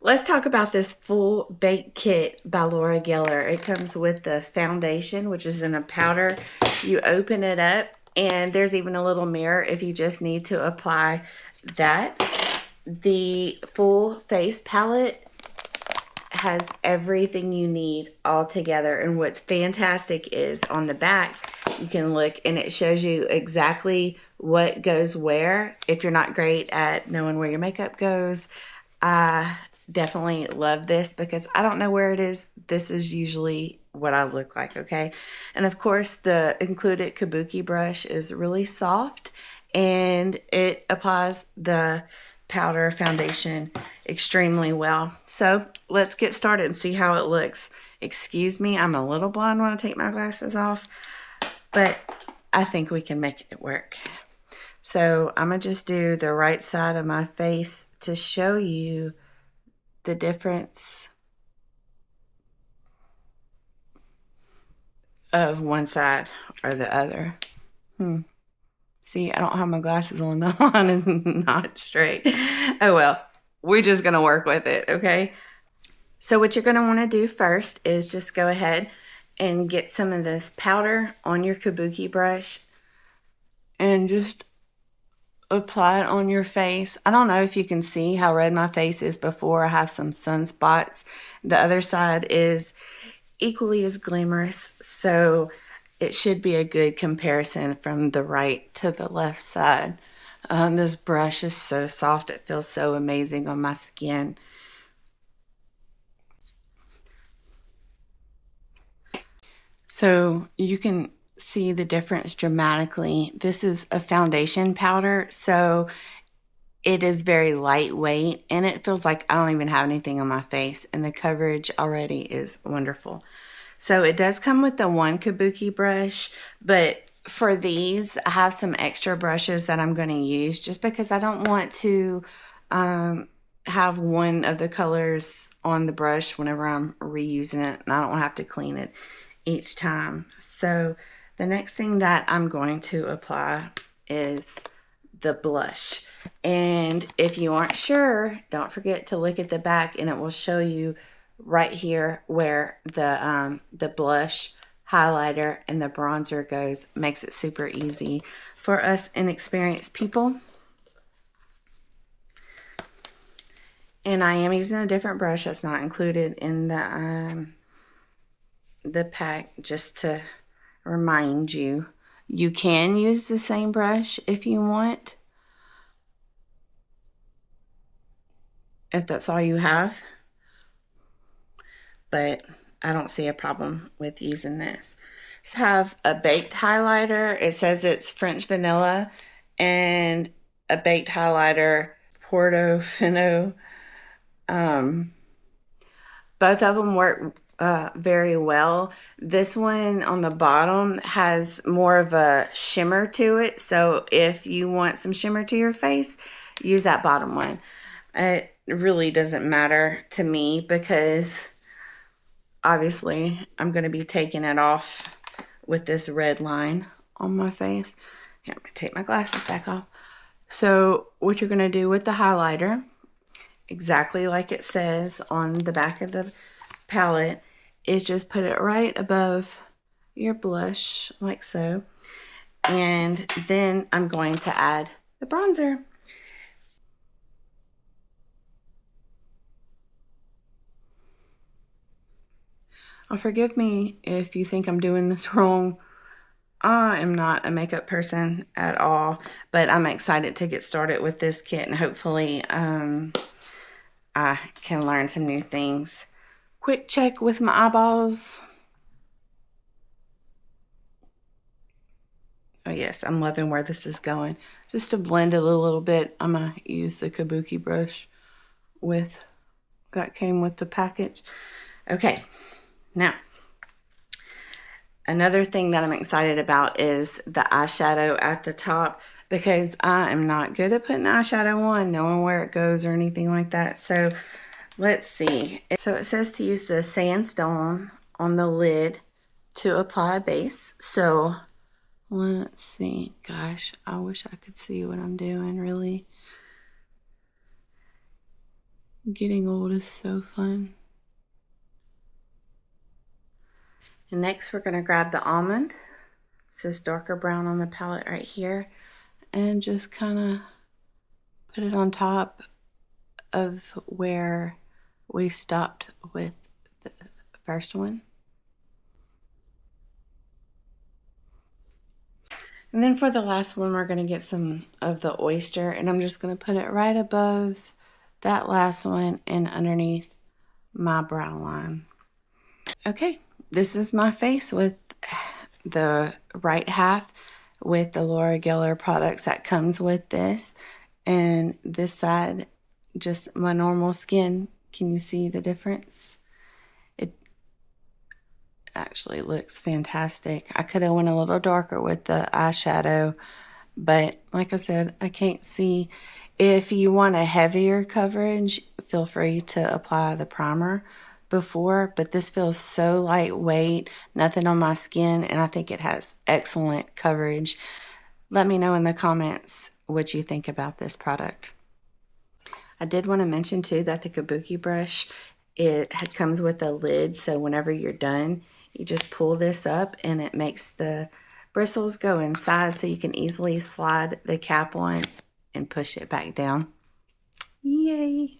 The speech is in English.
Let's talk about this full bake kit by Laura Geller. It comes with the foundation, which is in a powder. You open it up, and there's even a little mirror if you just need to apply that. The full face palette has everything you need all together. And what's fantastic is on the back, you can look and it shows you exactly what goes where. If you're not great at knowing where your makeup goes, I definitely love this because I don't know where it is. This is usually what I look like, okay? And of course, the included kabuki brush is really soft and it applies the powder foundation extremely well. So let's get started and see how it looks. Excuse me, I'm a little blind when I take my glasses off, but I think we can make it work. So I'm gonna just do the right side of my face to show you the difference of one side or the other. See, I don't have my glasses on. The line is not straight. Oh well, we're just gonna work with it, okay? So what you're gonna wanna do first is just go ahead and get some of this powder on your kabuki brush and just apply it on your face. I don't know if you can see how red my face is before. I have some sunspots. The other side is equally as glamorous, so it should be a good comparison from the right to the left side. This brush is so soft. It feels so amazing on my skin. So you can see the difference dramatically. This is a foundation powder, so it is very lightweight and it feels like I don't even have anything on my face, and the coverage already is wonderful. So it does come with the one kabuki brush, but for these, I have some extra brushes that I'm going to use just because I don't want to have one of the colors on the brush whenever I'm reusing it, and I don't want to have to clean it each time. So the next thing that I'm going to apply is the blush. And if you aren't sure, don't forget to look at the back and it will show you right here where the blush, highlighter, and the bronzer goes. Makes it super easy for us inexperienced people. And I am using a different brush that's not included in the pack, just to remind you. You can use the same brush if you want, if that's all you have, but I don't see a problem with using this. So I have a baked highlighter. It says it's French vanilla, and a baked highlighter, Portofino. Both of them work very well. This one on the bottom has more of a shimmer to it, so if you want some shimmer to your face, use that bottom one. It really doesn't matter to me because obviously I'm going to be taking it off with this red line on my face. Here, I'm going to take my glasses back off. So what you're going to do with the highlighter, exactly like it says on the back of the palette, is just put it right above your blush like so, and then I'm going to add the bronzer. Oh, forgive me if you think I'm doing this wrong. I am not a makeup person at all, but I'm excited to get started with this kit, and hopefully I can learn some new things. Quick check with my eyeballs. Oh yes, I'm loving where this is going. Just to blend it a little bit, I'm gonna use the kabuki brush that came with the package. Okay, now another thing that I'm excited about is the eyeshadow at the top, because I am not good at putting eyeshadow on, knowing where it goes or anything like that. So let's see. So it says to use the sandstone on the lid to apply a base. So let's see. Gosh, I wish I could see what I'm doing, really. Getting old is so fun. And next we're going to grab the almond. This is darker brown on the palette right here. And just kind of put it on top of where we stopped with the first one. And then for the last one, we're going to get some of the oyster, and I'm just going to put it right above that last one and underneath my brow line. Okay, this is my face with the right half with the Laura Geller products that comes with this, and this side just my normal skin. Can you see the difference? It actually looks fantastic. I could have went a little darker with the eyeshadow, but like I said, I can't see. If you want a heavier coverage, feel free to apply the primer before, but this feels so lightweight, nothing on my skin, and I think it has excellent coverage. Let me know in the comments what you think about this product. I did want to mention too that the kabuki brush, it comes with a lid, so whenever you're done, you just pull this up and it makes the bristles go inside, so you can easily slide the cap on and push it back down. Yay!